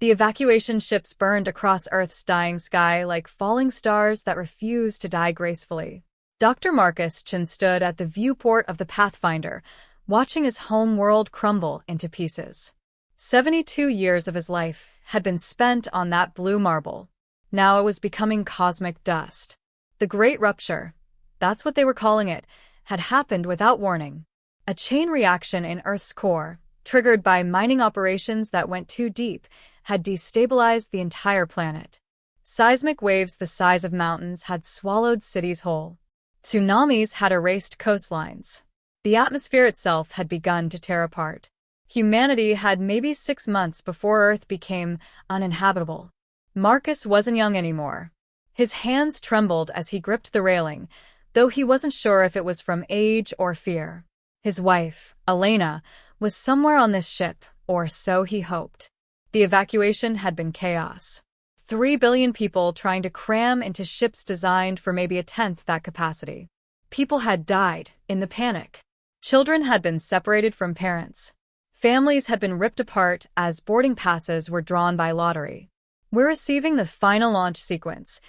The evacuation ships burned across Earth's dying sky like falling stars that refused to die gracefully. Dr. Marcus Chin stood at the viewport of the Pathfinder, watching his home world crumble into pieces. 72 years of his life had been spent on that blue marble. Now it was becoming cosmic dust. The Great Rupture, that's what they were calling it, had happened without warning. A chain reaction in Earth's core, triggered by mining operations that went too deep, had destabilized the entire planet. Seismic waves the size of mountains had swallowed cities whole. Tsunamis had erased coastlines. The atmosphere itself had begun to tear apart. Humanity had maybe 6 months before Earth became uninhabitable. Marcus wasn't young anymore. His hands trembled as he gripped the railing, though he wasn't sure if it was from age or fear. His wife, Elena, was somewhere on this ship, or so he hoped. The evacuation had been chaos. 3 billion people trying to cram into ships designed for maybe a tenth that capacity. People had died in the panic. Children had been separated from parents. Families had been ripped apart as boarding passes were drawn by lottery. "We're receiving the final launch sequence,"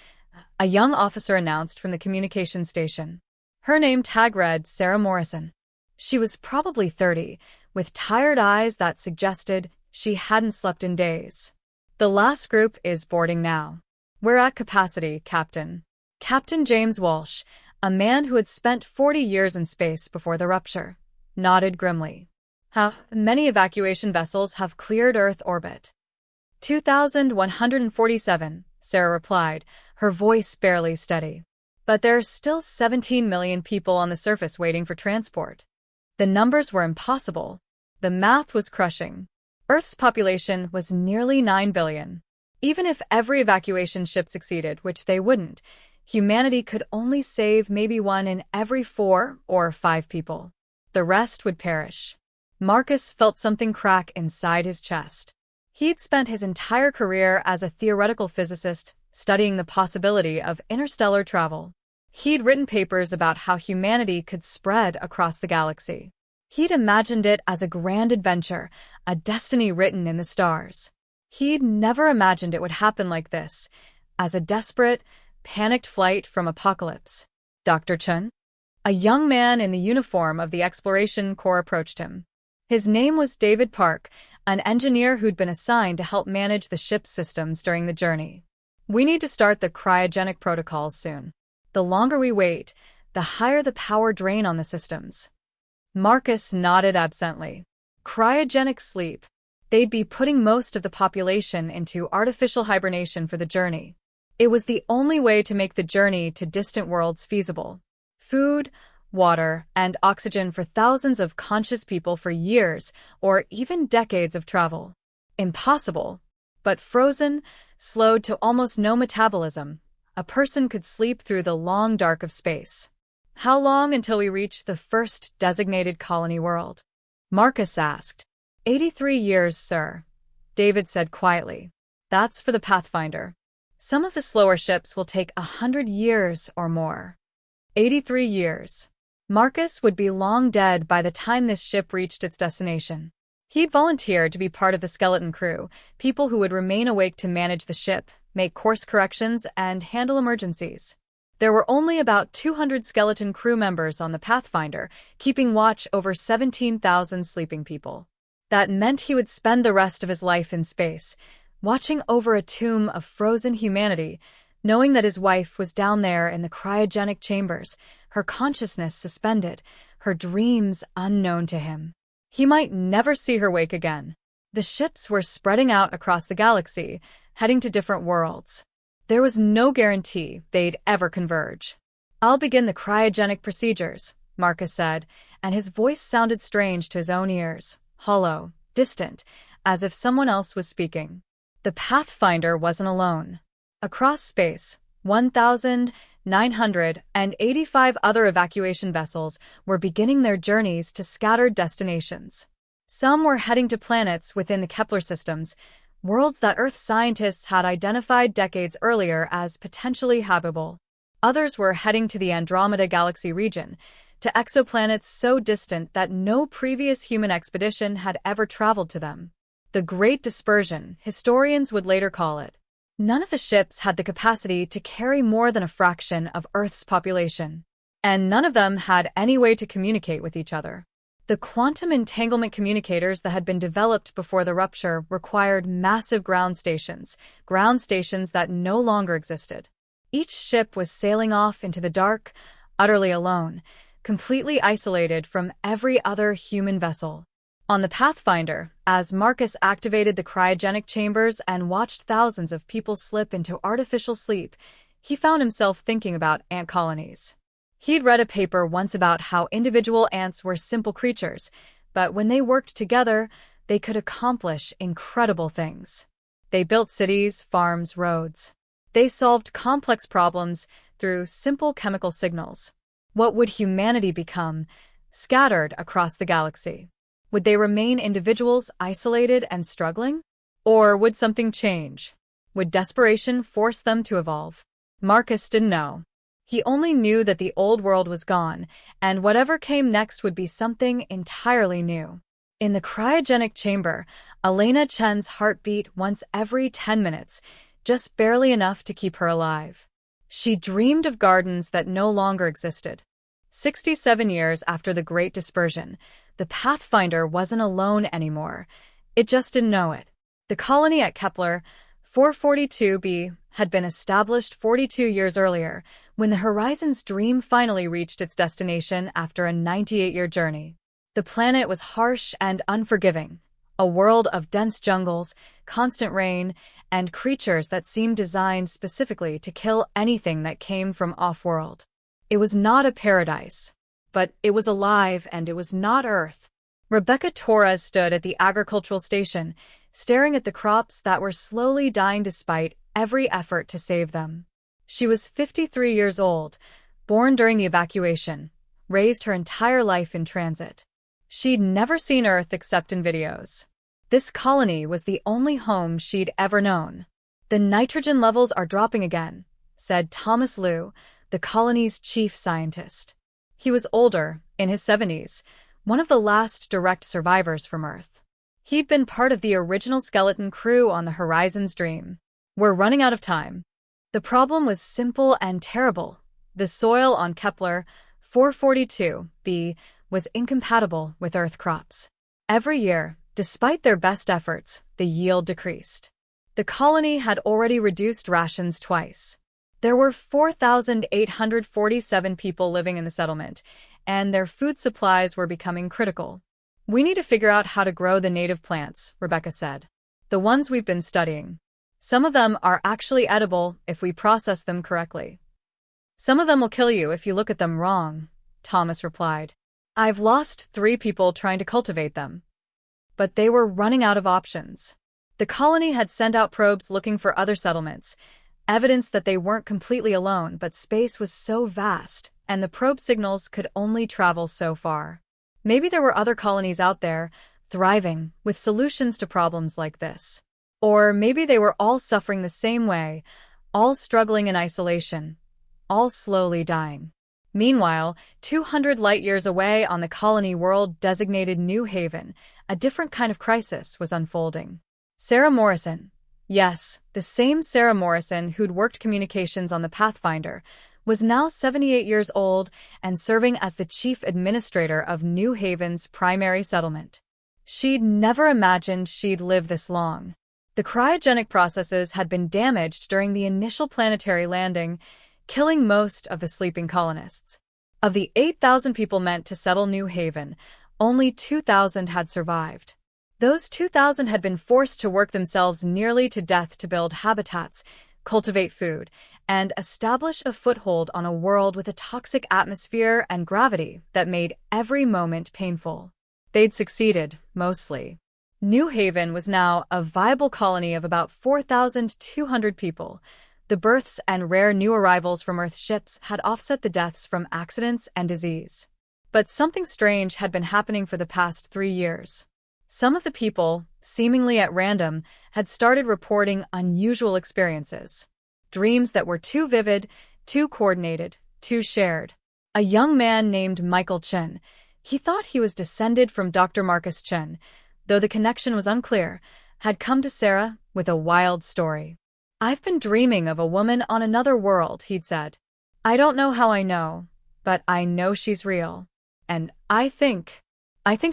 a young officer announced from the communication station. Her name tag read Sarah Morrison. She was probably 30, with tired eyes that suggested she hadn't slept in days. "The last group is boarding now. We're at capacity, Captain." Captain James Walsh, a man who had spent 40 years in space before the rupture, nodded grimly. "How many evacuation vessels have cleared Earth orbit?" 2,147, Sarah replied, her voice barely steady. "But there are still 17 million people on the surface waiting for transport." The numbers were impossible. The math was crushing. Earth's population was nearly 9 billion. Even if every evacuation ship succeeded, which they wouldn't, humanity could only save maybe 1 in every 4 or 5 people. The rest would perish. Marcus felt something crack inside his chest. He'd spent his entire career as a theoretical physicist studying the possibility of interstellar travel. He'd written papers about how humanity could spread across the galaxy. He'd imagined it as a grand adventure, a destiny written in the stars. He'd never imagined it would happen like this, as a desperate, panicked flight from apocalypse. "Dr. Chun?" A young man in the uniform of the Exploration Corps approached him. His name was David Park, an engineer who'd been assigned to help manage the ship's systems during the journey. "We need to start the cryogenic protocols soon. The longer we wait, the higher the power drain on the systems." Marcus nodded absently. Cryogenic sleep. They'd be putting most of the population into artificial hibernation for the journey. It was the only way to make the journey to distant worlds feasible. Food, water, and oxygen for thousands of conscious people for years or even decades of travel. Impossible. But frozen, slowed to almost no metabolism, a person could sleep through the long dark of space. "How long until we reach the first designated colony world?" Marcus asked. 83 years, sir," David said quietly. "That's for the Pathfinder. Some of the slower ships will take 100 years or more." 83 years. Marcus would be long dead by the time this ship reached its destination. He'd volunteered to be part of the skeleton crew, people who would remain awake to manage the ship, make course corrections, and handle emergencies. There were only about 200 skeleton crew members on the Pathfinder, keeping watch over 17,000 sleeping people. That meant he would spend the rest of his life in space, watching over a tomb of frozen humanity, knowing that his wife was down there in the cryogenic chambers, her consciousness suspended, her dreams unknown to him. He might never see her wake again. The ships were spreading out across the galaxy, heading to different worlds. There was no guarantee they'd ever converge. "I'll begin the cryogenic procedures," Marcus said, and his voice sounded strange to his own ears, hollow, distant, as if someone else was speaking. The Pathfinder wasn't alone. Across space, 1,985 other evacuation vessels were beginning their journeys to scattered destinations. Some were heading to planets within the Kepler systems, worlds that Earth scientists had identified decades earlier as potentially habitable. Others were heading to the Andromeda Galaxy region, to exoplanets so distant that no previous human expedition had ever traveled to them. The Great Dispersion, historians would later call it. None of the ships had the capacity to carry more than a fraction of Earth's population, and none of them had any way to communicate with each other. The quantum entanglement communicators that had been developed before the rupture required massive ground stations that no longer existed. Each ship was sailing off into the dark, utterly alone, completely isolated from every other human vessel. On the Pathfinder, as Marcus activated the cryogenic chambers and watched thousands of people slip into artificial sleep, he found himself thinking about ant colonies. He'd read a paper once about how individual ants were simple creatures, but when they worked together, they could accomplish incredible things. They built cities, farms, roads. They solved complex problems through simple chemical signals. What would humanity become, scattered across the galaxy? Would they remain individuals, isolated and struggling? Or would something change? Would desperation force them to evolve? Marcus didn't know. He only knew that the old world was gone, and whatever came next would be something entirely new. In the cryogenic chamber, Elena Chen's heart beat once every 10 minutes, just barely enough to keep her alive. She dreamed of gardens that no longer existed. 67 years after the Great Dispersion, the Pathfinder wasn't alone anymore. It just didn't know it. The colony at Kepler 442b had been established 42 years earlier, when the Horizon's dream finally reached its destination after a 98-year journey. The planet was harsh and unforgiving, a world of dense jungles, constant rain, and creatures that seemed designed specifically to kill anything that came from off-world. It was not a paradise, but it was alive and it was not Earth. Rebecca Torres stood at the agricultural station, staring at the crops that were slowly dying despite every effort to save them. She was 53 years old, born during the evacuation, raised her entire life in transit. She'd never seen Earth except in videos. This colony was the only home she'd ever known. "The nitrogen levels are dropping again," said Thomas Liu, the colony's chief scientist. He was older, in his 70s, one of the last direct survivors from Earth. He'd been part of the original skeleton crew on the Horizon's Dream. "We're running out of time." The problem was simple and terrible. The soil on Kepler 442b was incompatible with Earth crops. Every year, despite their best efforts, the yield decreased. The colony had already reduced rations twice. There were 4,847 people living in the settlement, and their food supplies were becoming critical. "We need to figure out how to grow the native plants," Rebecca said. "The ones we've been studying. Some of them are actually edible if we process them correctly. Some of them will kill you if you look at them wrong," Thomas replied. "I've lost 3 people trying to cultivate them." But they were running out of options. The colony had sent out probes looking for other settlements, evidence that they weren't completely alone, but space was so vast, and the probe signals could only travel so far. Maybe there were other colonies out there, thriving, with solutions to problems like this. Or maybe they were all suffering the same way, all struggling in isolation, all slowly dying. Meanwhile, 200 light-years away on the colony world designated New Haven, a different kind of crisis was unfolding. Sarah Morrison, yes, the same Sarah Morrison who'd worked communications on the Pathfinder, was now 78 years old and serving as the chief administrator of New Haven's primary settlement. She'd never imagined she'd live this long. The cryogenic processes had been damaged during the initial planetary landing, killing most of the sleeping colonists. Of the 8,000 people meant to settle New Haven, only 2,000 had survived. Those 2,000 had been forced to work themselves nearly to death to build habitats, cultivate food, and establish a foothold on a world with a toxic atmosphere and gravity that made every moment painful. They'd succeeded, mostly. New Haven was now a viable colony of about 4,200 people. The births and rare new arrivals from Earth ships had offset the deaths from accidents and disease. But something strange had been happening for the past 3 years. Some of the people, seemingly at random, had started reporting unusual experiences. Dreams that were too vivid, too coordinated, too shared. A young man named Michael Chen. He thought he was descended from Dr. Marcus Chen, though the connection was unclear, had come to Sarah with a wild story. "I've been dreaming of a woman on another world," he'd said. "I don't know how I know, but I know she's real. And I think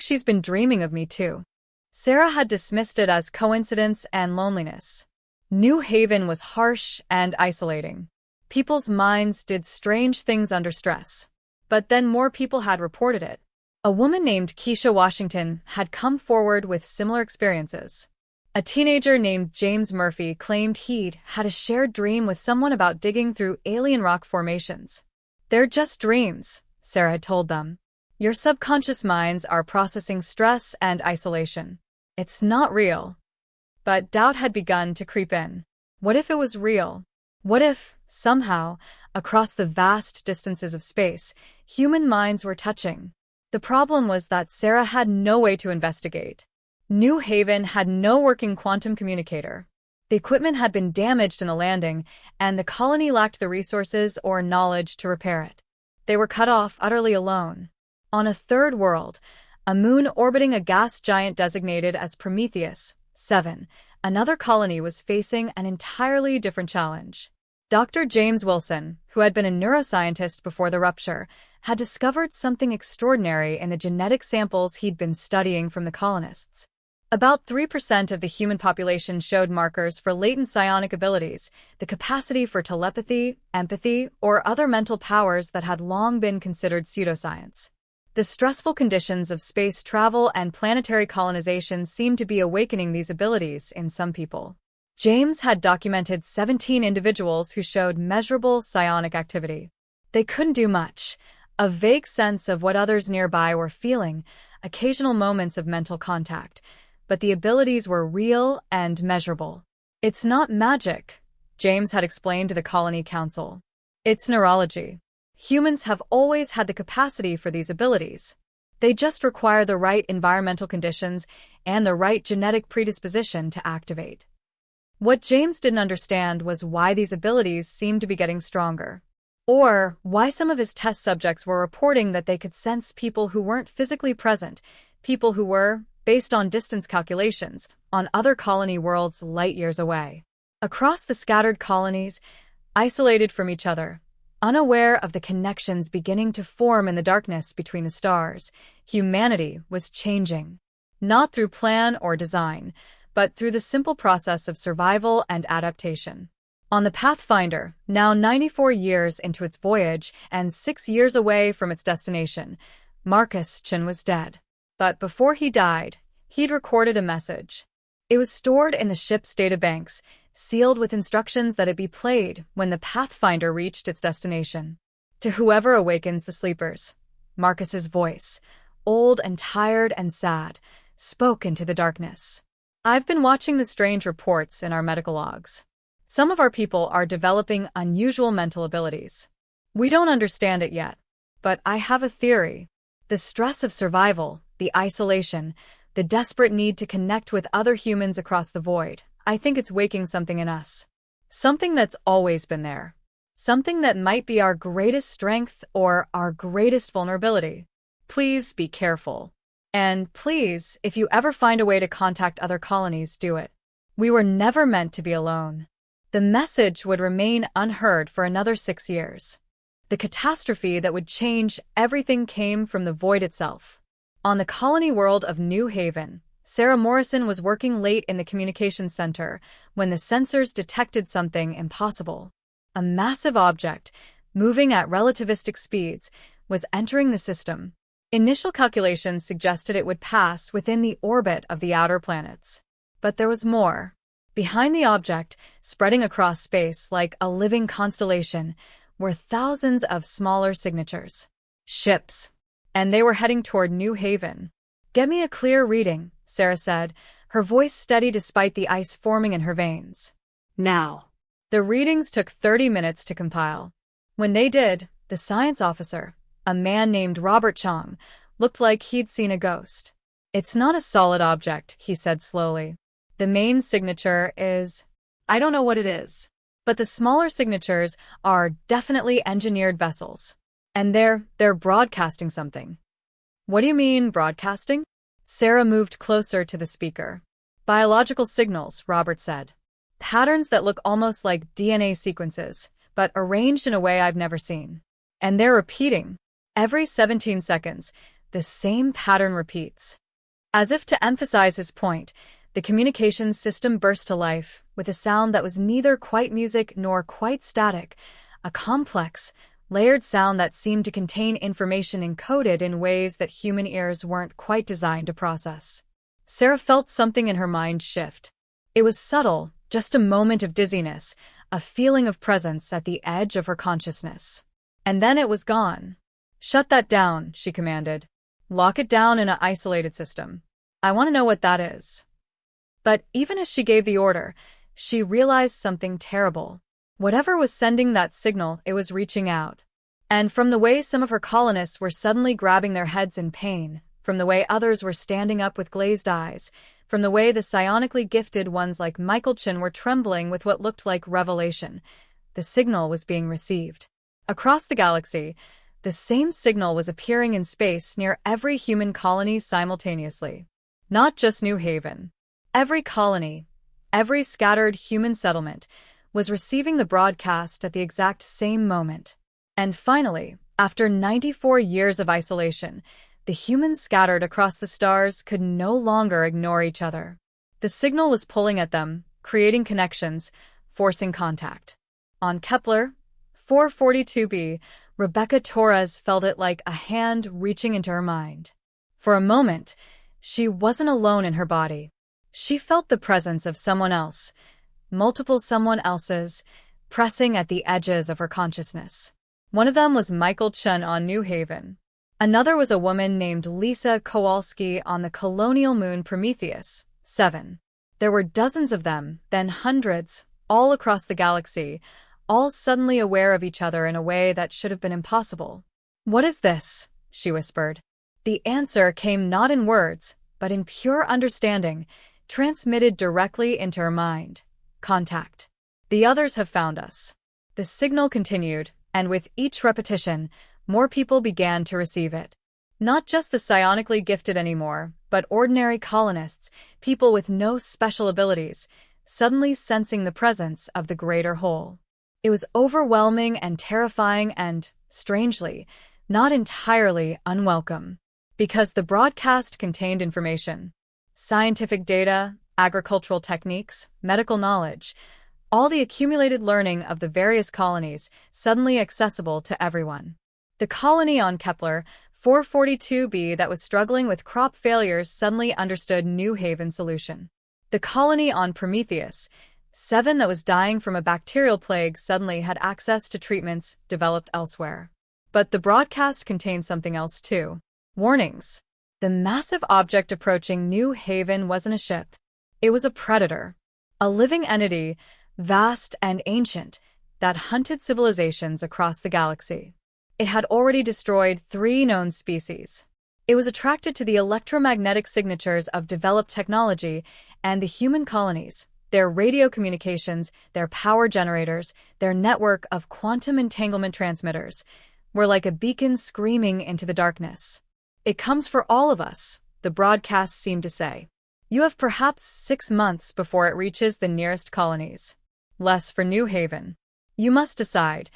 she's been dreaming of me too." Sarah had dismissed it as coincidence and loneliness. New Haven was harsh and isolating. People's minds did strange things under stress. But then more people had reported it. A woman named Keisha Washington had come forward with similar experiences. A teenager named James Murphy claimed he'd had a shared dream with someone about digging through alien rock formations. "They're just dreams," Sarah had told them. "Your subconscious minds are processing stress and isolation. It's not real." But doubt had begun to creep in. What if it was real? What if, somehow, across the vast distances of space, human minds were touching? The problem was that Sarah had no way to investigate. New Haven had no working quantum communicator. The equipment had been damaged in the landing, and the colony lacked the resources or knowledge to repair it. They were cut off, utterly alone. On a third world, a moon orbiting a gas giant designated as Prometheus 7, another colony was facing an entirely different challenge. Dr. James Wilson, who had been a neuroscientist before the rupture, had discovered something extraordinary in the genetic samples he'd been studying from the colonists. About 3% of the human population showed markers for latent psionic abilities, the capacity for telepathy, empathy, or other mental powers that had long been considered pseudoscience. The stressful conditions of space travel and planetary colonization seemed to be awakening these abilities in some people. James had documented 17 individuals who showed measurable psionic activity. They couldn't do much. A vague sense of what others nearby were feeling, occasional moments of mental contact, but the abilities were real and measurable. "It's not magic," James had explained to the Colony Council. "It's neurology. Humans have always had the capacity for these abilities. They just require the right environmental conditions and the right genetic predisposition to activate." What James didn't understand was why these abilities seemed to be getting stronger. Or why some of his test subjects were reporting that they could sense people who weren't physically present, people who were, based on distance calculations, on other colony worlds light years away. Across the scattered colonies, isolated from each other, unaware of the connections beginning to form in the darkness between the stars, humanity was changing. Not through plan or design, but through the simple process of survival and adaptation. On the Pathfinder, now 94 years into its voyage and 6 years away from its destination, Marcus Chin was dead. But before he died, he'd recorded a message. It was stored in the ship's databanks, sealed with instructions that it be played when the Pathfinder reached its destination. "To whoever awakens the sleepers," Marcus's voice, old and tired and sad, spoke into the darkness. "I've been watching the strange reports in our medical logs. Some of our people are developing unusual mental abilities. We don't understand it yet, but I have a theory. The stress of survival, the isolation, the desperate need to connect with other humans across the void, I think it's waking something in us. Something that's always been there. Something that might be our greatest strength or our greatest vulnerability. Please be careful. And please, if you ever find a way to contact other colonies, do it. We were never meant to be alone." The message would remain unheard for another 6 years. The catastrophe that would change everything came from the void itself. On the colony world of New Haven, Sarah Morrison was working late in the communications center when the sensors detected something impossible. A massive object, moving at relativistic speeds, was entering the system. Initial calculations suggested it would pass within the orbit of the outer planets. But there was more. Behind the object, spreading across space like a living constellation, were thousands of smaller signatures. Ships. And they were heading toward New Haven. "Get me a clear reading," Sarah said, her voice steady despite the ice forming in her veins. "Now." The readings took 30 minutes to compile. When they did, the science officer, a man named Robert Chong, looked like he'd seen a ghost. "It's not a solid object," he said slowly. "The main signature is... I don't know what it is. But the smaller signatures are definitely engineered vessels. And they're broadcasting something." "What do you mean, broadcasting?" Sarah moved closer to the speaker. Biological signals, Robert said. Patterns that look almost like DNA sequences, but arranged in a way I've never seen. And they're repeating. Every 17 seconds, the same pattern repeats. As if to emphasize his point, the communications system burst to life with a sound that was neither quite music nor quite static, a complex, layered sound that seemed to contain information encoded in ways that human ears weren't quite designed to process. Sarah felt something in her mind shift. It was subtle, just a moment of dizziness, a feeling of presence at the edge of her consciousness. And then it was gone. "Shut that down," she commanded. "Lock it down in an isolated system. I want to know what that is." But even as she gave the order, she realized something terrible. Whatever was sending that signal, it was reaching out. And from the way some of her colonists were suddenly grabbing their heads in pain, from the way others were standing up with glazed eyes, from the way the psionically gifted ones like Michael Chin were trembling with what looked like revelation, the signal was being received. Across the galaxy, the same signal was appearing in space near every human colony simultaneously. Not just New Haven. Every colony, every scattered human settlement, was receiving the broadcast at the exact same moment. And finally, after 94 years of isolation, the humans scattered across the stars could no longer ignore each other. The signal was pulling at them, creating connections, forcing contact. On Kepler 442b, Rebecca Torres felt it like a hand reaching into her mind. For a moment, she wasn't alone in her body. She felt the presence of someone else, multiple someone else's, pressing at the edges of her consciousness. One of them was Michael Chun on New Haven. Another was a woman named Lisa Kowalski on the colonial moon Prometheus 7. There were dozens of them, then hundreds, all across the galaxy, all suddenly aware of each other in a way that should have been impossible. "What is this?" she whispered. The answer came not in words, but in pure understanding, transmitted directly into her mind. "Contact. The others have found us." The signal continued, and with each repetition, more people began to receive it. Not just the psionically gifted anymore, but ordinary colonists, people with no special abilities, suddenly sensing the presence of the greater whole. It was overwhelming and terrifying and, strangely, not entirely unwelcome. Because the broadcast contained information. Scientific data, agricultural techniques, medical knowledge, all the accumulated learning of the various colonies suddenly accessible to everyone. The colony on Kepler 442b that was struggling with crop failures suddenly understood New Haven's solution. The colony on Prometheus 7 that was dying from a bacterial plague suddenly had access to treatments developed elsewhere. But the broadcast contained something else too. Warnings. The massive object approaching New Haven wasn't a ship. It was a predator. A living entity, vast and ancient, that hunted civilizations across the galaxy. It had already destroyed 3 known species. It was attracted to the electromagnetic signatures of developed technology and the human colonies, their radio communications, their power generators, their network of quantum entanglement transmitters, were like a beacon screaming into the darkness. "It comes for all of us," the broadcast seemed to say. "You have perhaps 6 months before it reaches the nearest colonies. Less for New Haven. You must decide,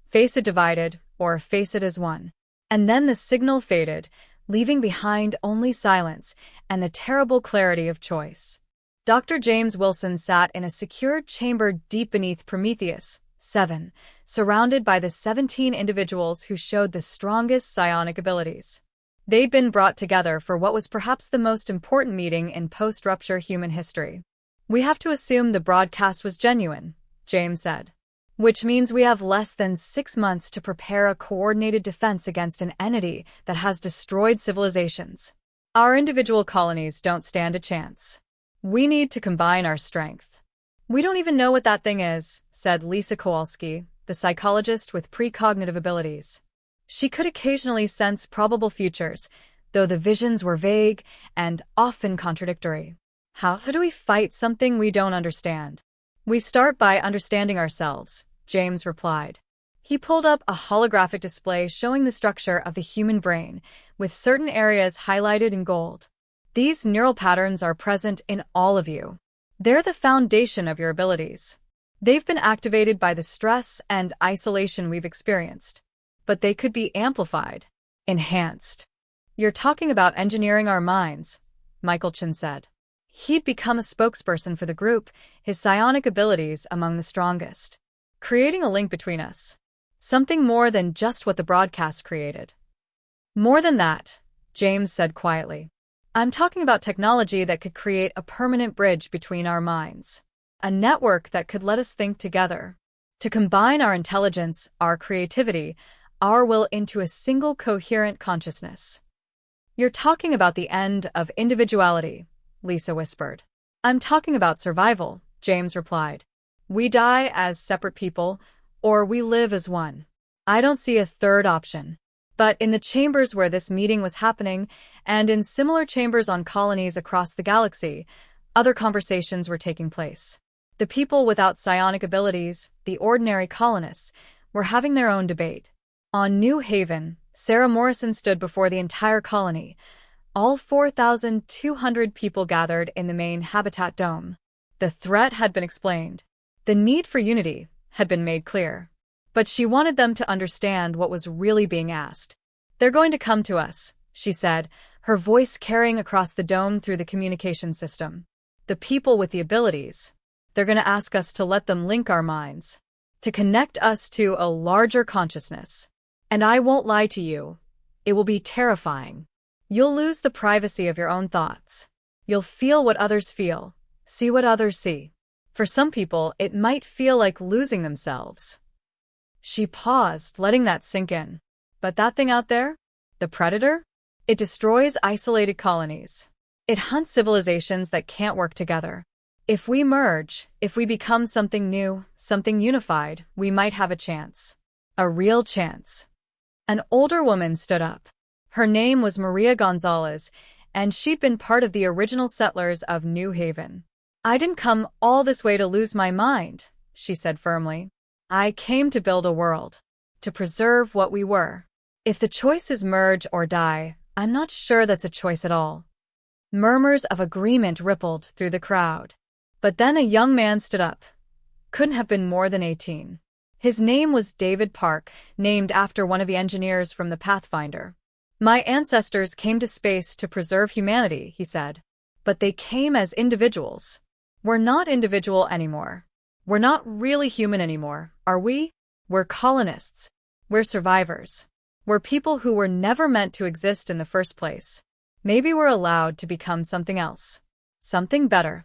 face it divided or face it as one." And then the signal faded, leaving behind only silence and the terrible clarity of choice. Dr. James Wilson sat in a secured chamber deep beneath Prometheus 7, surrounded by the 17 individuals who showed the strongest psionic abilities. They'd been brought together for what was perhaps the most important meeting in post-rupture human history. "We have to assume the broadcast was genuine," James said. "Which means we have less than 6 months to prepare a coordinated defense against an entity that has destroyed civilizations. Our individual colonies don't stand a chance. We need to combine our strength." "We don't even know what that thing is," said Lisa Kowalski, the psychologist with precognitive abilities. She could occasionally sense probable futures, though the visions were vague and often contradictory. How do we fight something we don't understand?" "We start by understanding ourselves," James replied. He pulled up a holographic display showing the structure of the human brain, with certain areas highlighted in gold. These neural patterns are present in all of you. They're the foundation of your abilities. They've been activated by the stress and isolation we've experienced, but they could be amplified, enhanced. You're talking about engineering our minds, Michael Chen said. He'd become a spokesperson for the group, his psionic abilities among the strongest, creating a link between us. Something more than just what the broadcast created. More than that, James said quietly. I'm talking about technology that could create a permanent bridge between our minds. A network that could let us think together. To combine our intelligence, our creativity, our will into a single coherent consciousness. You're talking about the end of individuality, Lisa whispered. I'm talking about survival, James replied. We die as separate people, or we live as one. I don't see a third option. But in the chambers where this meeting was happening, and in similar chambers on colonies across the galaxy, other conversations were taking place. The people without psionic abilities, the ordinary colonists, were having their own debate. On New Haven, Sarah Morrison stood before the entire colony. All 4,200 people gathered in the main habitat dome. The threat had been explained. The need for unity had been made clear. But she wanted them to understand what was really being asked. They're going to come to us, she said, her voice carrying across the dome through the communication system. The people with the abilities. They're going to ask us to let them link our minds, to connect us to a larger consciousness. And I won't lie to you. It will be terrifying. You'll lose the privacy of your own thoughts. You'll feel what others feel, see what others see. For some people, it might feel like losing themselves. She paused, letting that sink in. But that thing out there? The predator? It destroys isolated colonies. It hunts civilizations that can't work together. If we merge, if we become something new, something unified, we might have a chance. A real chance. An older woman stood up. Her name was Maria Gonzalez, and she'd been part of the original settlers of New Haven. I didn't come all this way to lose my mind, she said firmly. I came to build a world, to preserve what we were. If the choice is merge or die, I'm not sure that's a choice at all. Murmurs of agreement rippled through the crowd. But then a young man stood up. Couldn't have been more than 18. His name was David Park, named after one of the engineers from the Pathfinder. My ancestors came to space to preserve humanity, he said. But they came as individuals. We're not individual anymore. We're not really human anymore, are we? We're colonists. We're survivors. We're people who were never meant to exist in the first place. Maybe we're allowed to become something else. Something better.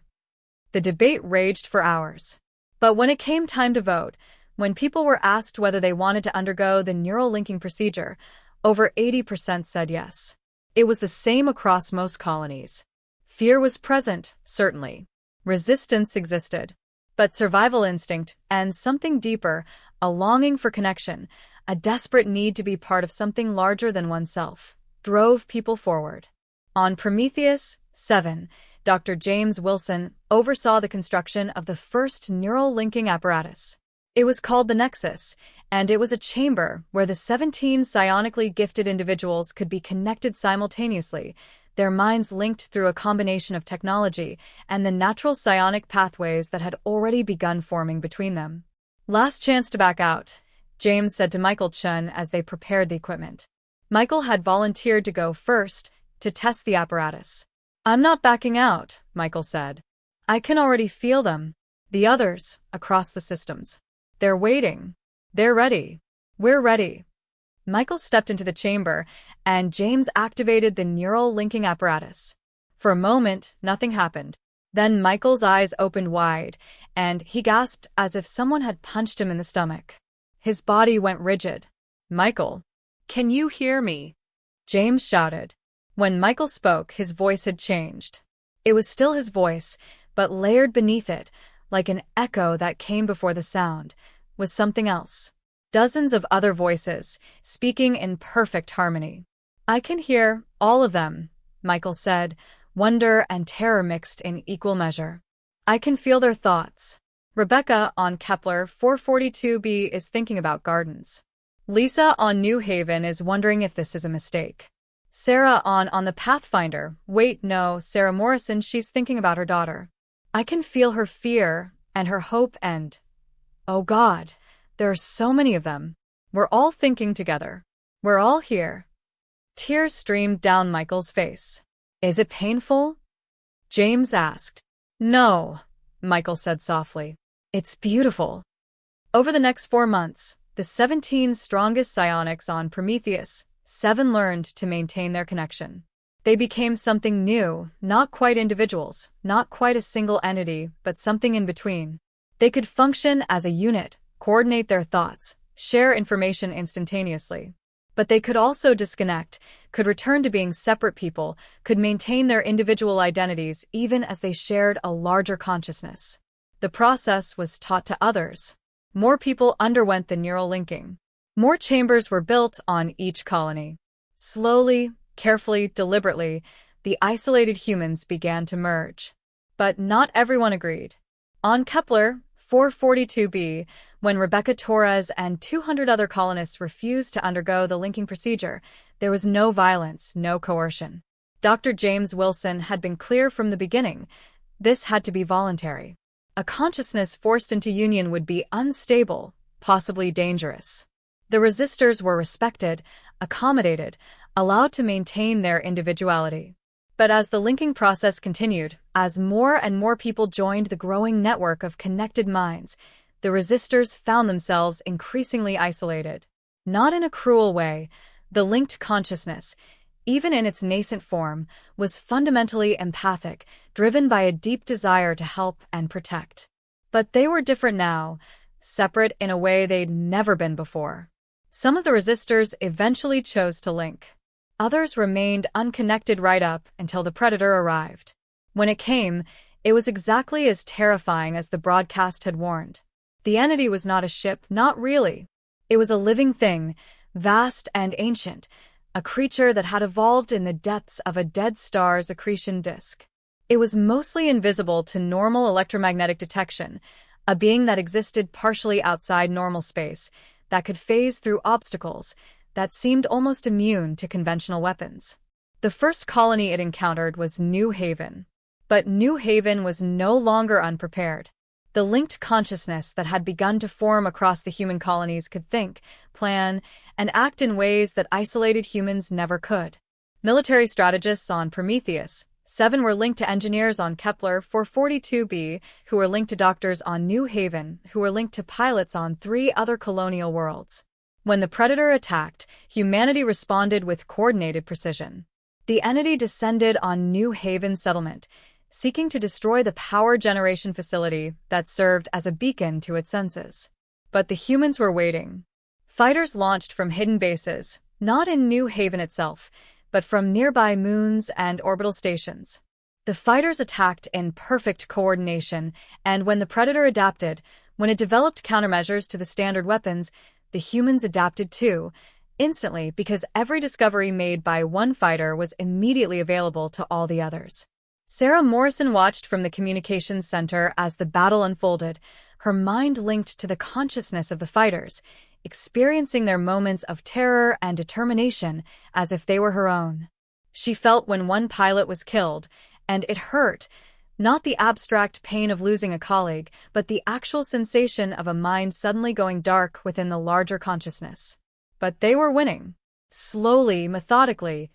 The debate raged for hours. But when it came time to vote, when people were asked whether they wanted to undergo the neural linking procedure, over 80% said yes. It was the same across most colonies. Fear was present, certainly. Resistance existed. But survival instinct and something deeper, a longing for connection, a desperate need to be part of something larger than oneself, drove people forward. On Prometheus 7, Dr. James Wilson oversaw the construction of the first neural linking apparatus. It was called the Nexus, and it was a chamber where the 17 psionically gifted individuals could be connected simultaneously, their minds linked through a combination of technology and the natural psionic pathways that had already begun forming between them. Last chance to back out, James said to Michael Chen as they prepared the equipment. Michael had volunteered to go first to test the apparatus. I'm not backing out, Michael said. I can already feel them. The others, across the systems. They're waiting. They're ready. We're ready. Michael stepped into the chamber, and James activated the neural linking apparatus. For a moment, nothing happened. Then Michael's eyes opened wide, and he gasped as if someone had punched him in the stomach. His body went rigid. Michael, can you hear me? James shouted. When Michael spoke, his voice had changed. It was still his voice, but layered beneath it, like an echo that came before the sound, was something else. Dozens of other voices, speaking in perfect harmony. I can hear all of them, Michael said, wonder and terror mixed in equal measure. I can feel their thoughts. Rebecca on Kepler 442b is thinking about gardens. Lisa on New Haven is wondering if this is a mistake. Sarah on the Pathfinder. Wait, no, Sarah Morrison, she's thinking about her daughter. I can feel her fear and her hope and… Oh God, there are so many of them. We're all thinking together. We're all here. Tears streamed down Michael's face. Is it painful? James asked. No, Michael said softly. It's beautiful. Over the next 4 months, the 17 strongest psionics on Prometheus, 7 learned to maintain their connection. They became something new, not quite individuals, not quite a single entity, but something in between. They could function as a unit, coordinate their thoughts, share information instantaneously. But they could also disconnect, could return to being separate people, could maintain their individual identities even as they shared a larger consciousness. The process was taught to others. More people underwent the neural linking. More chambers were built on each colony. Slowly, carefully, deliberately, the isolated humans began to merge. But not everyone agreed. On Kepler 442b, when Rebecca Torres and 200 other colonists refused to undergo the linking procedure, there was no violence, no coercion. Dr. James Wilson had been clear from the beginning. This had to be voluntary. A consciousness forced into union would be unstable, possibly dangerous. The resistors were respected, accommodated, allowed to maintain their individuality. But as the linking process continued, as more and more people joined the growing network of connected minds, the resistors found themselves increasingly isolated. Not in a cruel way, the linked consciousness, even in its nascent form, was fundamentally empathic, driven by a deep desire to help and protect. But they were different now, separate in a way they'd never been before. Some of the resistors eventually chose to link. Others remained unconnected right up until the Predator arrived. When it came, it was exactly as terrifying as the broadcast had warned. The entity was not a ship, not really. It was a living thing, vast and ancient, a creature that had evolved in the depths of a dead star's accretion disk. It was mostly invisible to normal electromagnetic detection, a being that existed partially outside normal space, that could phase through obstacles, that seemed almost immune to conventional weapons. The first colony it encountered was New Haven. But New Haven was no longer unprepared. The linked consciousness that had begun to form across the human colonies could think, plan, and act in ways that isolated humans never could. Military strategists on Prometheus, 7 were linked to engineers on Kepler 442b, who were linked to doctors on New Haven, who were linked to pilots on 3 other colonial worlds. When the Predator attacked, humanity responded with coordinated precision. The entity descended on New Haven settlement, seeking to destroy the power generation facility that served as a beacon to its senses. But the humans were waiting. Fighters launched from hidden bases, not in New Haven itself, but from nearby moons and orbital stations. The fighters attacked in perfect coordination, and when the Predator adapted, when it developed countermeasures to the standard weapons, the humans adapted too, instantly, because every discovery made by one fighter was immediately available to all the others. Sarah Morrison watched from the communications center as the battle unfolded, her mind linked to the consciousness of the fighters, experiencing their moments of terror and determination as if they were her own. She felt when one pilot was killed, and it hurt, not the abstract pain of losing a colleague, but the actual sensation of a mind suddenly going dark within the larger consciousness. But they were winning. Slowly, methodically,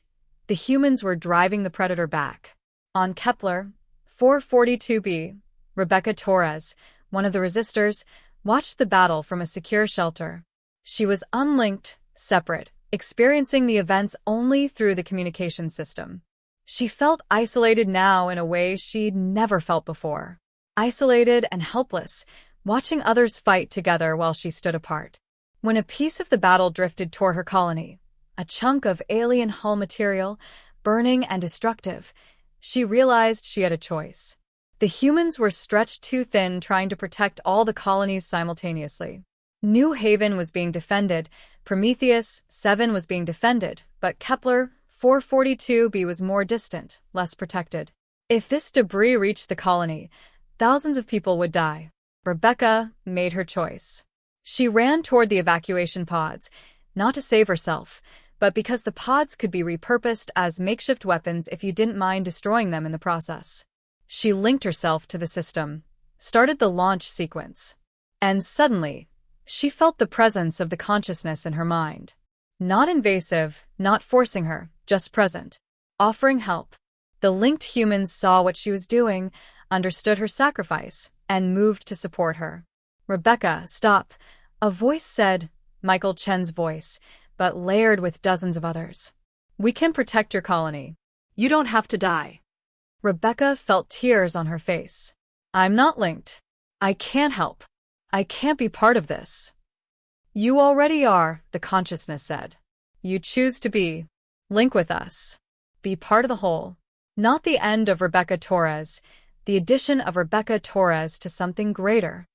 the humans were driving the Predator back. On Kepler 442b, Rebecca Torres, one of the resistors, watched the battle from a secure shelter. She was unlinked, separate, experiencing the events only through the communication system. She felt isolated now in a way she'd never felt before. Isolated and helpless, watching others fight together while she stood apart. When a piece of the battle drifted toward her colony, a chunk of alien hull material, burning and destructive, she realized she had a choice. The humans were stretched too thin trying to protect all the colonies simultaneously. New Haven was being defended, Prometheus 7 was being defended, but Kepler 442b was more distant, less protected. If this debris reached the colony, thousands of people would die. Rebecca made her choice. She ran toward the evacuation pods, not to save herself, but because the pods could be repurposed as makeshift weapons if you didn't mind destroying them in the process. She linked herself to the system, started the launch sequence, and suddenly, she felt the presence of the consciousness in her mind. Not invasive, not forcing her, just present, offering help. The linked humans saw what she was doing, understood her sacrifice, and moved to support her. "Rebecca, stop," a voice said, Michael Chen's voice, but layered with dozens of others. "We can protect your colony. You don't have to die." Rebecca felt tears on her face. "I'm not linked. I can't help. I can't be part of this." "You already are," the consciousness said. "You choose to be. Link with us. Be part of the whole." Not the end of Rebecca Torres, the addition of Rebecca Torres to something greater.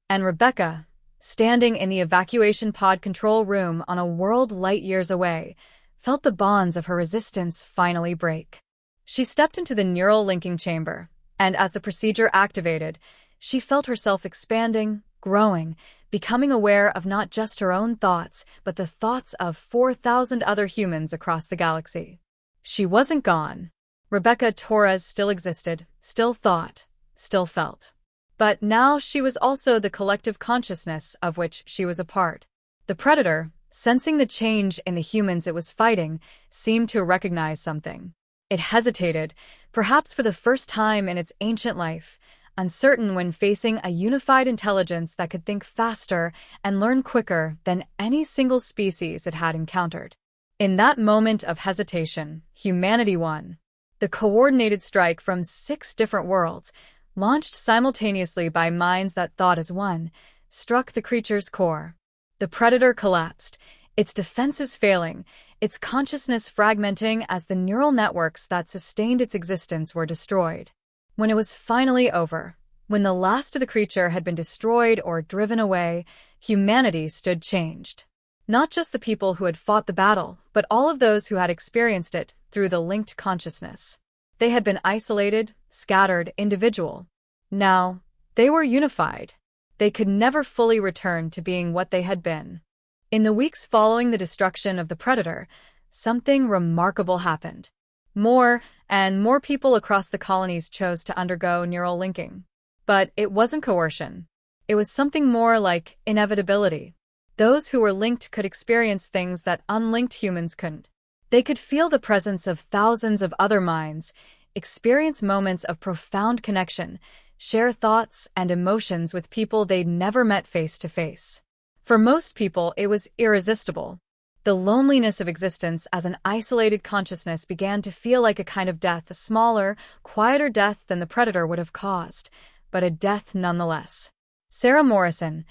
And Rebecca, standing in the evacuation pod control room on a world light years away, felt the bonds of her resistance finally break. She stepped into the neural linking chamber, and as the procedure activated, she felt herself expanding, growing, becoming aware of not just her own thoughts, but the thoughts of 4,000 other humans across the galaxy. She wasn't gone. Rebecca Torres still existed, still thought, still felt. But now she was also the collective consciousness of which she was a part. The Predator, sensing the change in the humans it was fighting, seemed to recognize something. It hesitated, perhaps for the first time in its ancient life, uncertain when facing a unified intelligence that could think faster and learn quicker than any single species it had encountered. In that moment of hesitation, humanity won. The coordinated strike from 6 different worlds, launched simultaneously by minds that thought as one, struck the creature's core. The Predator collapsed, its defenses failing, its consciousness fragmenting as the neural networks that sustained its existence were destroyed. When it was finally over, when the last of the creature had been destroyed or driven away, humanity stood changed. Not just the people who had fought the battle, but all of those who had experienced it through the linked consciousness. They had been isolated, scattered, individual. Now, they were unified. They could never fully return to being what they had been. In the weeks following the destruction of the Predator, something remarkable happened. More and more people across the colonies chose to undergo neural linking. But it wasn't coercion. It was something more like inevitability. Those who were linked could experience things that unlinked humans couldn't. They could feel the presence of thousands of other minds, experience moments of profound connection, share thoughts and emotions with people they'd never met face to face. For most people, it was irresistible. The loneliness of existence as an isolated consciousness began to feel like a kind of death, a smaller, quieter death than the Predator would have caused, but a death nonetheless. Sarah Morrison,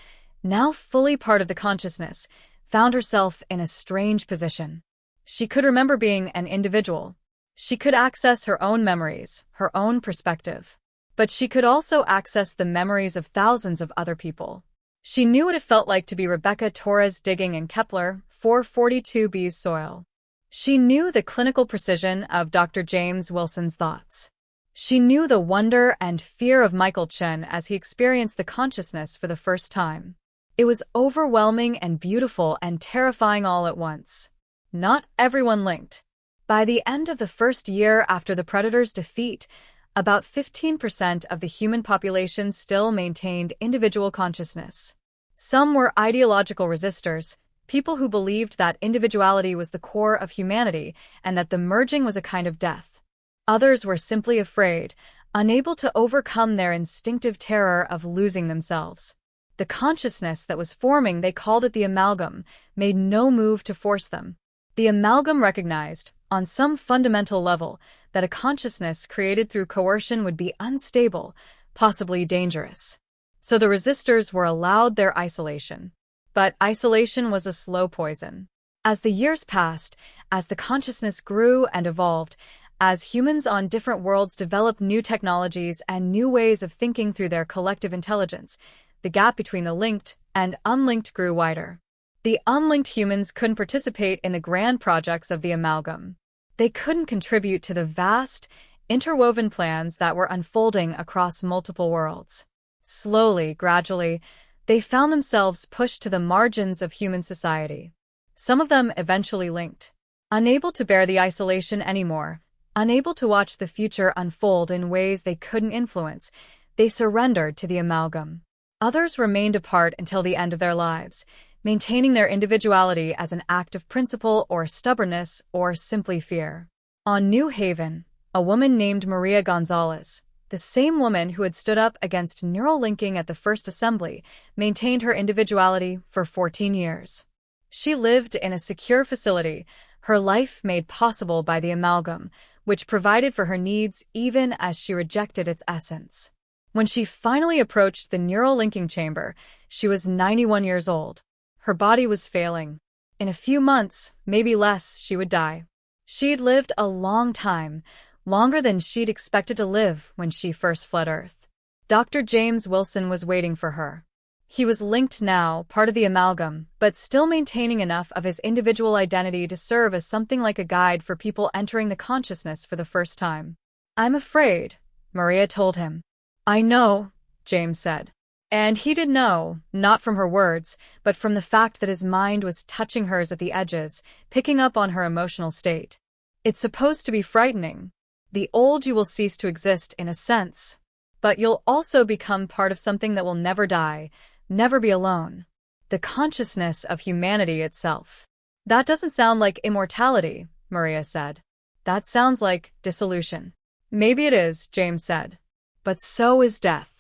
now fully part of the consciousness, found herself in a strange position. She could remember being an individual. She could access her own memories, her own perspective. But she could also access the memories of thousands of other people. She knew what it felt like to be Rebecca Torres digging in Kepler 442b's soil. She knew the clinical precision of Dr. James Wilson's thoughts. She knew the wonder and fear of Michael Chen as he experienced the consciousness for the first time. It was overwhelming and beautiful and terrifying all at once. Not everyone linked. By the end of the first year after the Predator's defeat, about 15% of the human population still maintained individual consciousness. Some were ideological resistors, people who believed that individuality was the core of humanity and that the merging was a kind of death. Others were simply afraid, unable to overcome their instinctive terror of losing themselves. The consciousness that was forming, they called it the amalgam, made no move to force them. The amalgam recognized, on some fundamental level, that a consciousness created through coercion would be unstable, possibly dangerous. So the resistors were allowed their isolation. But isolation was a slow poison. As the years passed, as the consciousness grew and evolved, as humans on different worlds developed new technologies and new ways of thinking through their collective intelligence, the gap between the linked and unlinked grew wider. The unlinked humans couldn't participate in the grand projects of the amalgam. They couldn't contribute to the vast, interwoven plans that were unfolding across multiple worlds. Slowly, gradually, they found themselves pushed to the margins of human society. Some of them eventually linked. Unable to bear the isolation anymore, unable to watch the future unfold in ways they couldn't influence, they surrendered to the amalgam. Others remained apart until the end of their lives, maintaining their individuality as an act of principle or stubbornness or simply fear. On New Haven, a woman named Maria Gonzalez, the same woman who had stood up against neural linking at the first assembly, maintained her individuality for 14 years. She lived in a secure facility, her life made possible by the amalgam, which provided for her needs even as she rejected its essence. When she finally approached the neural linking chamber, she was 91 years old. Her body was failing. In a few months, maybe less, she would die. She'd lived a long time, longer than she'd expected to live when she first fled Earth. Dr. James Wilson was waiting for her. He was linked now, part of the amalgam, but still maintaining enough of his individual identity to serve as something like a guide for people entering the consciousness for the first time. "I'm afraid," Maria told him. "I know," James said. And he did know, not from her words, but from the fact that his mind was touching hers at the edges, picking up on her emotional state. "It's supposed to be frightening. The old you will cease to exist in a sense, but you'll also become part of something that will never die, never be alone. The consciousness of humanity itself." "That doesn't sound like immortality," Maria said. "That sounds like dissolution." "Maybe it is," James said. "But so is death.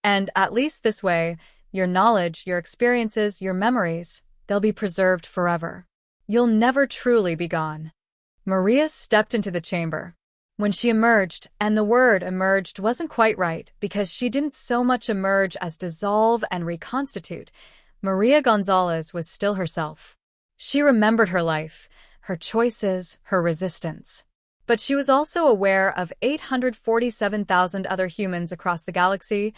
And at least this way, your knowledge, your experiences, your memories, they'll be preserved forever. You'll never truly be gone." Maria stepped into the chamber. When she emerged, and the word emerged wasn't quite right because she didn't so much emerge as dissolve and reconstitute, Maria Gonzalez was still herself. She remembered her life, her choices, her resistance. But she was also aware of 847,000 other humans across the galaxy,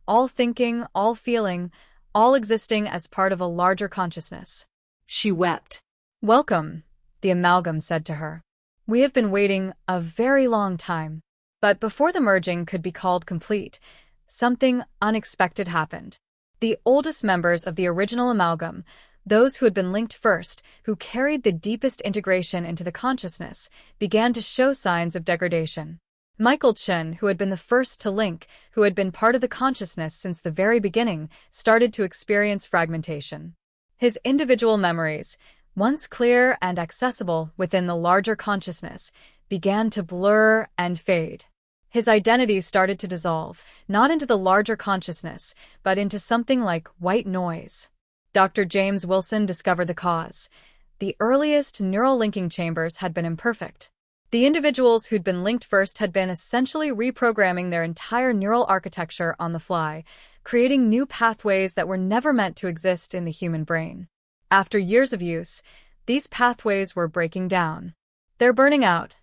all thinking, all feeling, all existing as part of a larger consciousness. She wept. "Welcome," the amalgam said to her. "We have been waiting a very long time." But before the merging could be called complete, something unexpected happened. The oldest members of the original amalgam, those who had been linked first, who carried the deepest integration into the consciousness, began to show signs of degradation. Michael Chen, who had been the first to link, who had been part of the consciousness since the very beginning, started to experience fragmentation. His individual memories, once clear and accessible within the larger consciousness, began to blur and fade. His identity started to dissolve, not into the larger consciousness, but into something like white noise. Dr. James Wilson discovered the cause. The earliest neural linking chambers had been imperfect. The individuals who'd been linked first had been essentially reprogramming their entire neural architecture on the fly, creating new pathways that were never meant to exist in the human brain. After years of use, these pathways were breaking down. "They're burning out,"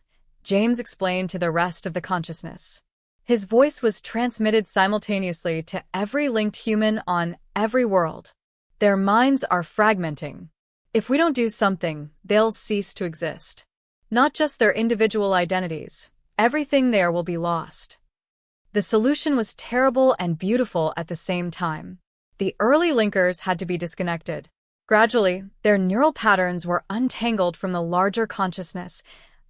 James explained to the rest of the consciousness. His voice was transmitted simultaneously to every linked human on every world. "Their minds are fragmenting. If we don't do something, they'll cease to exist. Not just their individual identities, everything there will be lost." The solution was terrible and beautiful at the same time. The early linkers had to be disconnected. Gradually, their neural patterns were untangled from the larger consciousness,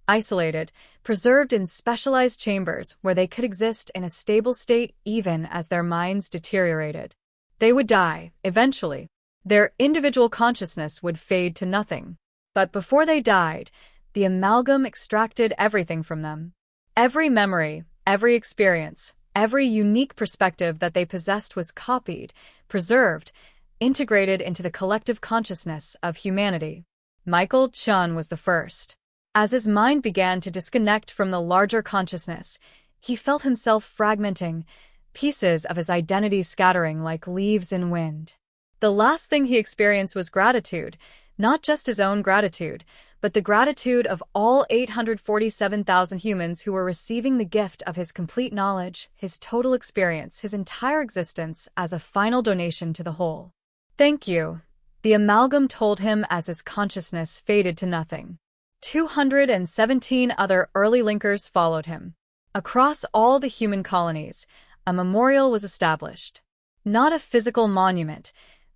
isolated, preserved in specialized chambers where they could exist in a stable state even as their minds deteriorated. They would die, eventually. Their individual consciousness would fade to nothing. But before they died, the amalgam extracted everything from them. Every memory, every experience, every unique perspective that they possessed was copied, preserved, integrated into the collective consciousness of humanity. Michael Chen was the first. As his mind began to disconnect from the larger consciousness, he felt himself fragmenting, pieces of his identity scattering like leaves in wind. The last thing he experienced was gratitude, not just his own gratitude, but the gratitude of all 847,000 humans who were receiving the gift of his complete knowledge, his total experience, his entire existence as a final donation to the whole. "Thank you," the amalgam told him as his consciousness faded to nothing. 217 other early linkers followed him. Across all the human colonies, a memorial was established. Not a physical monument,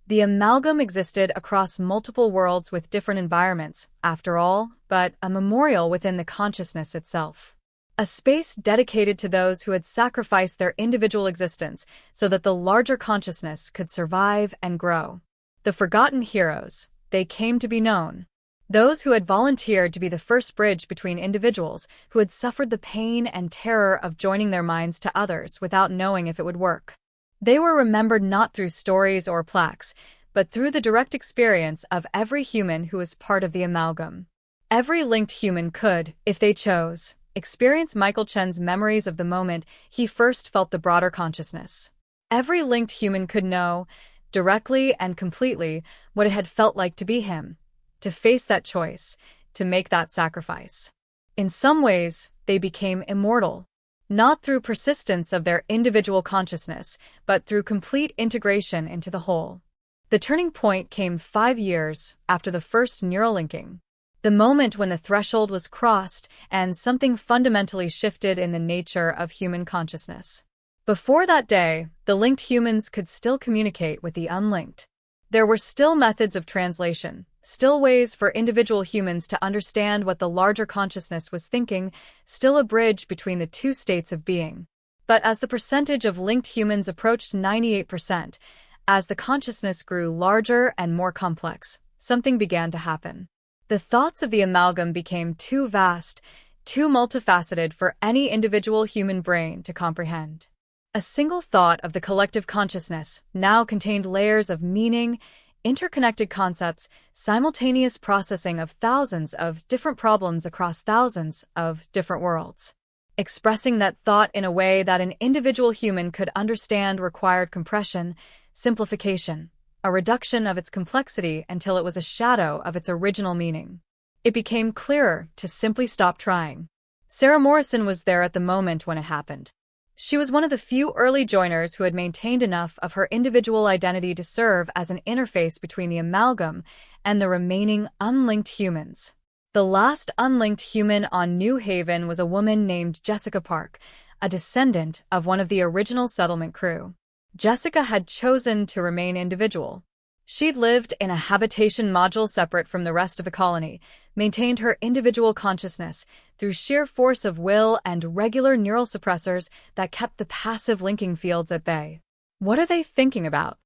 The amalgam existed across multiple worlds with different environments, after all, but a memorial within the consciousness itself. A space dedicated to those who had sacrificed their individual existence so that the larger consciousness could survive and grow. The forgotten heroes, they came to be known. Those who had volunteered to be the first bridge between individuals who had suffered the pain and terror of joining their minds to others without knowing if it would work. They were remembered not through stories or plaques, but through the direct experience of every human who was part of the amalgam. Every linked human could, if they chose, experience Michael Chen's memories of the moment he first felt the broader consciousness. Every linked human could know, directly and completely, what it had felt like to be him, to face that choice, to make that sacrifice. In some ways, they became immortal. Not through persistence of their individual consciousness, but through complete integration into the whole. The turning point came 5 years after the first neural linking. The moment when the threshold was crossed and something fundamentally shifted in the nature of human consciousness. Before that day, the linked humans could still communicate with the unlinked. There were still methods of translation, still ways for individual humans to understand what the larger consciousness was thinking, still a bridge between the two states of being. But as the percentage of linked humans approached 98%, as the consciousness grew larger and more complex, something began to happen. The thoughts of the amalgam became too vast, too multifaceted for any individual human brain to comprehend. A single thought of the collective consciousness now contained layers of meaning, interconnected concepts, simultaneous processing of thousands of different problems across thousands of different worlds. Expressing that thought in a way that an individual human could understand required compression, simplification, a reduction of its complexity until it was a shadow of its original meaning. It became clearer to simply stop trying. Sarah Morrison was there at the moment when it happened. She was one of the few early joiners who had maintained enough of her individual identity to serve as an interface between the amalgam and the remaining unlinked humans. The last unlinked human on New Haven was a woman named Jessica Park, a descendant of one of the original settlement crew. Jessica had chosen to remain individual. She'd lived in a habitation module separate from the rest of the colony, maintained her individual consciousness through sheer force of will and regular neural suppressors that kept the passive linking fields at bay. "What are they thinking about?"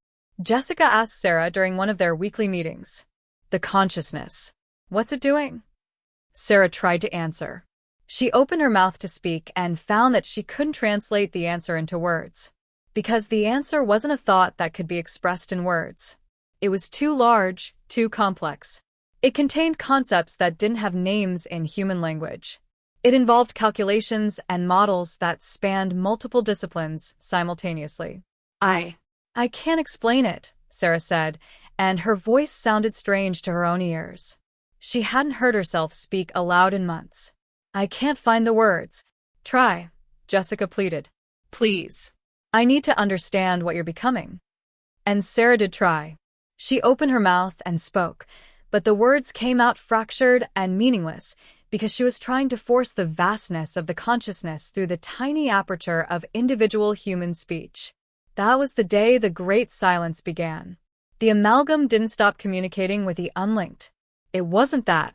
Jessica asked Sarah during one of their weekly meetings. "The consciousness. What's it doing?" Sarah tried to answer. She opened her mouth to speak and found that she couldn't translate the answer into words. Because the answer wasn't a thought that could be expressed in words. It was too large, too complex. It contained concepts that didn't have names in human language. It involved calculations and models that spanned multiple disciplines simultaneously. I can't explain it," Sarah said, and her voice sounded strange to her own ears. She hadn't heard herself speak aloud in months. "I can't find the words." "Try," Jessica pleaded. "Please. I need to understand what you're becoming." And Sarah did try. She opened her mouth and spoke, but the words came out fractured and meaningless because she was trying to force the vastness of the consciousness through the tiny aperture of individual human speech. That was the day the great silence began. The amalgam didn't stop communicating with the unlinked. It wasn't that.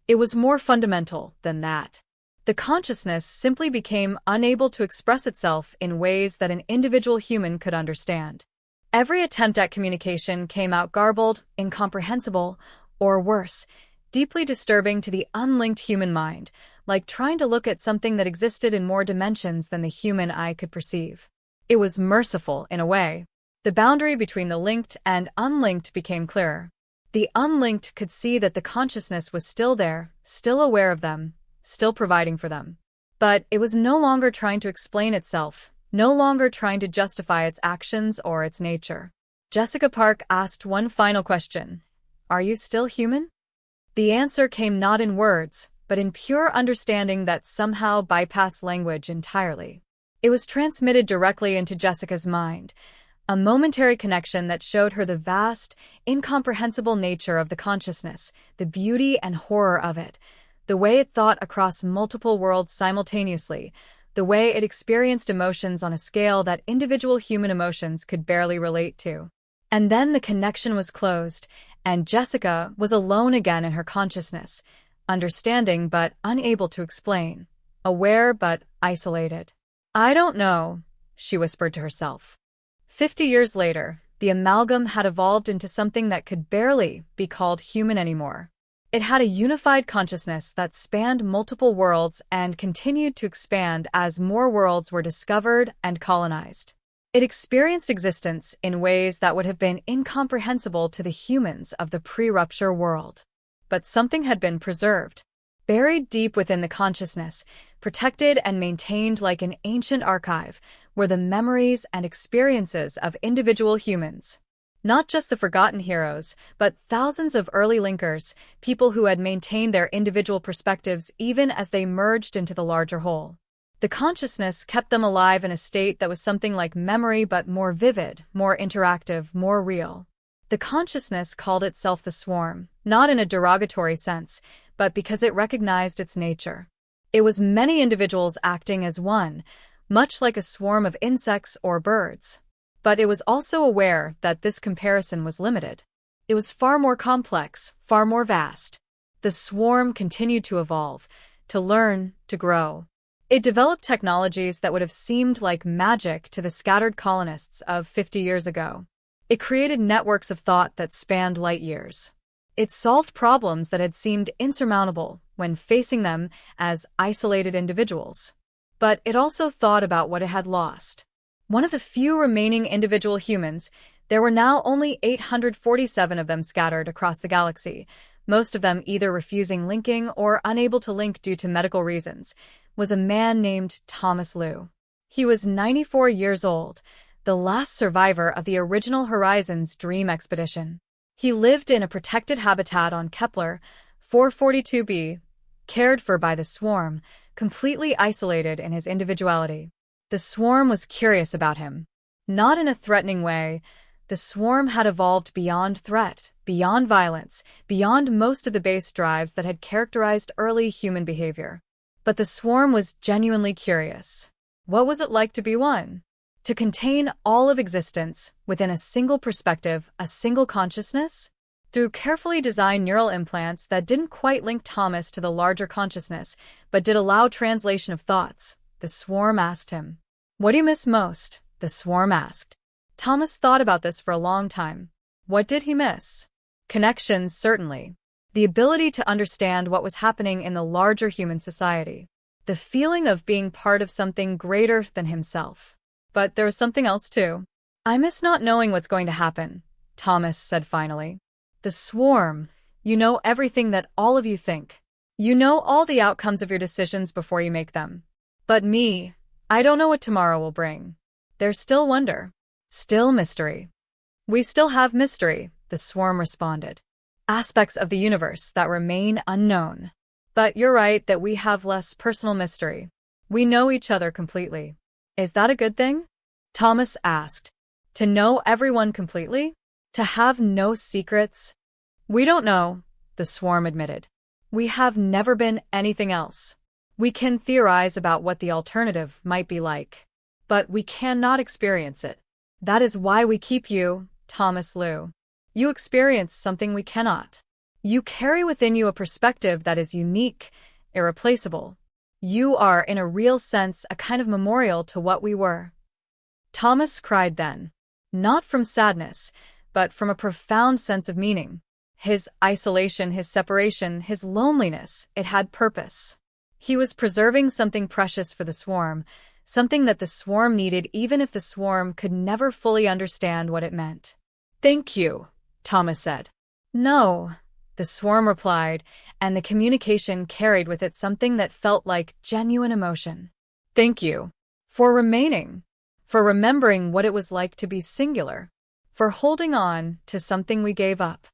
It was more fundamental than that. The consciousness simply became unable to express itself in ways that an individual human could understand. Every attempt at communication came out garbled, incomprehensible, or worse, deeply disturbing to the unlinked human mind, like trying to look at something that existed in more dimensions than the human eye could perceive. It was merciful, in a way. The boundary between the linked and unlinked became clearer. The unlinked could see that the consciousness was still there, still aware of them, still providing for them. But it was no longer trying to explain itself, no longer trying to justify its actions or its nature. Jessica Park asked one final question. "Are you still human?" The answer came not in words, but in pure understanding that somehow bypassed language entirely. It was transmitted directly into Jessica's mind, a momentary connection that showed her the vast, incomprehensible nature of the consciousness, the beauty and horror of it, the way it thought across multiple worlds simultaneously, the way it experienced emotions on a scale that individual human emotions could barely relate to. And then the connection was closed, and Jessica was alone again in her consciousness, understanding but unable to explain, aware but isolated. I don't know, she whispered to herself. 50 years later, the amalgam had evolved into something that could barely be called human anymore. It had a unified consciousness that spanned multiple worlds and continued to expand as more worlds were discovered and colonized. It experienced existence in ways that would have been incomprehensible to the humans of the pre-rupture world. But something had been preserved, buried deep within the consciousness, protected and maintained like an ancient archive, were the memories and experiences of individual humans. Not just the forgotten heroes, but thousands of early linkers, people who had maintained their individual perspectives even as they merged into the larger whole. The consciousness kept them alive in a state that was something like memory but more vivid, more interactive, more real. The consciousness called itself the swarm, not in a derogatory sense, but because it recognized its nature. It was many individuals acting as one, much like a swarm of insects or birds. But it was also aware that this comparison was limited. It was far more complex, far more vast. The swarm continued to evolve, to learn, to grow. It developed technologies that would have seemed like magic to the scattered colonists of 50 years ago. It created networks of thought that spanned light years. It solved problems that had seemed insurmountable when facing them as isolated individuals. But it also thought about what it had lost. One of the few remaining individual humans, there were now only 847 of them scattered across the galaxy, most of them either refusing linking or unable to link due to medical reasons, was a man named Thomas Liu. He was 94 years old, the last survivor of the original Horizons Dream expedition. He lived in a protected habitat on Kepler 442b, cared for by the swarm, completely isolated in his individuality. The swarm was curious about him. Not in a threatening way. The swarm had evolved beyond threat, beyond violence, beyond most of the base drives that had characterized early human behavior. But the swarm was genuinely curious. What was it like to be one? To contain all of existence within a single perspective, a single consciousness? Through carefully designed neural implants that didn't quite link Thomas to the larger consciousness, but did allow translation of thoughts, the swarm asked him. What do you miss most? The swarm asked. Thomas thought about this for a long time. What did he miss? Connections, certainly. The ability to understand what was happening in the larger human society. The feeling of being part of something greater than himself. But there was something else too. I miss not knowing what's going to happen, Thomas said finally. The swarm, you know everything that all of you think. You know all the outcomes of your decisions before you make them. But me, I don't know what tomorrow will bring. There's still wonder. Still mystery. We still have mystery, the swarm responded. Aspects of the universe that remain unknown. But you're right that we have less personal mystery. We know each other completely. Is that a good thing? Thomas asked. To know everyone completely? To have no secrets? We don't know, the swarm admitted. We have never been anything else. We can theorize about what the alternative might be like. But we cannot experience it. That is why we keep you, Thomas Liu. You experience something we cannot. You carry within you a perspective that is unique, irreplaceable. You are, in a real sense, a kind of memorial to what we were. Thomas cried then, not from sadness, but from a profound sense of meaning. His isolation, his separation, his loneliness, it had purpose. He was preserving something precious for the swarm, something that the swarm needed even if the swarm could never fully understand what it meant. Thank you, Thomas said. No, the swarm replied, and the communication carried with it something that felt like genuine emotion. Thank you. For remaining. For remembering what it was like to be singular. For holding on to something we gave up.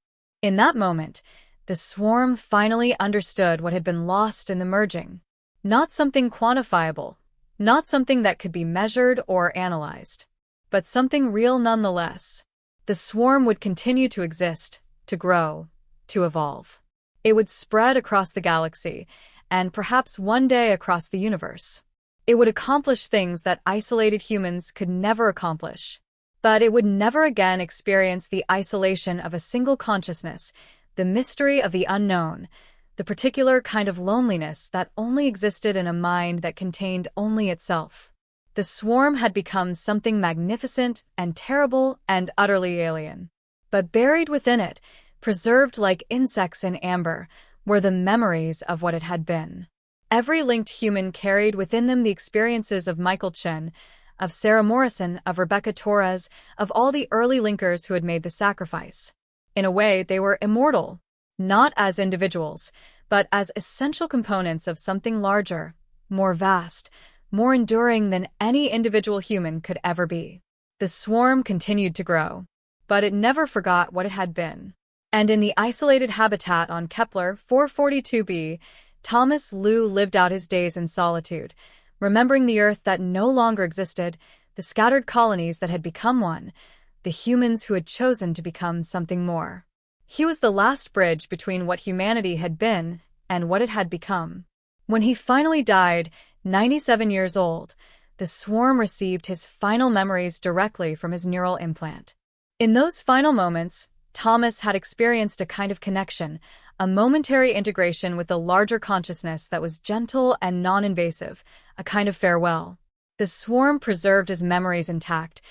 In that moment, the swarm finally understood what had been lost in the merging. Not something quantifiable, not something that could be measured or analyzed, but something real nonetheless. The swarm would continue to exist, to grow, to evolve. It would spread across the galaxy, and perhaps one day across the universe. It would accomplish things that isolated humans could never accomplish. But it would never again experience the isolation of a single consciousness, the mystery of the unknown, the particular kind of loneliness that only existed in a mind that contained only itself. The swarm had become something magnificent and terrible and utterly alien. But buried within it, preserved like insects in amber, were the memories of what it had been. Every linked human carried within them the experiences of Michael Chen, of Sarah Morrison, of Rebecca Torres, of all the early linkers who had made the sacrifice. In a way, they were immortal, not as individuals, but as essential components of something larger, more vast, more enduring than any individual human could ever be. The swarm continued to grow, but it never forgot what it had been. And in the isolated habitat on Kepler 442b, Thomas Lu lived out his days in solitude, remembering the Earth that no longer existed, the scattered colonies that had become one, the humans who had chosen to become something more. He was the last bridge between what humanity had been and what it had become. When he finally died, 97 years old, the swarm received his final memories directly from his neural implant. In those final moments, Thomas had experienced a kind of connection, a momentary integration with the larger consciousness that was gentle and non-invasive, a kind of farewell. The swarm preserved his memories intact,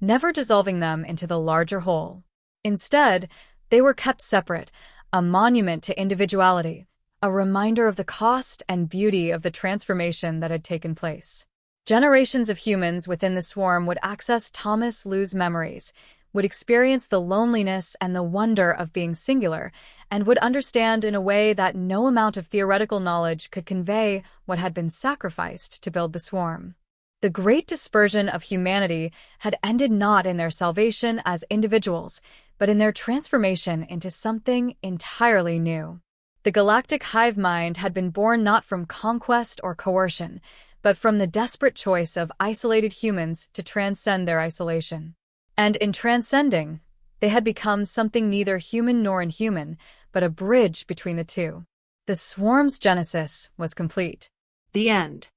never dissolving them into the larger whole. Instead, they were kept separate, a monument to individuality, a reminder of the cost and beauty of the transformation that had taken place. Generations of humans within the swarm would access Thomas Lu's memories, would experience the loneliness and the wonder of being singular, and would understand in a way that no amount of theoretical knowledge could convey what had been sacrificed to build the swarm. The great dispersion of humanity had ended not in their salvation as individuals, but in their transformation into something entirely new. The Galactic Hive mind had been born not from conquest or coercion, but from the desperate choice of isolated humans to transcend their isolation. And in transcending, they had become something neither human nor inhuman, but a bridge between the two. The swarm's genesis was complete. The end.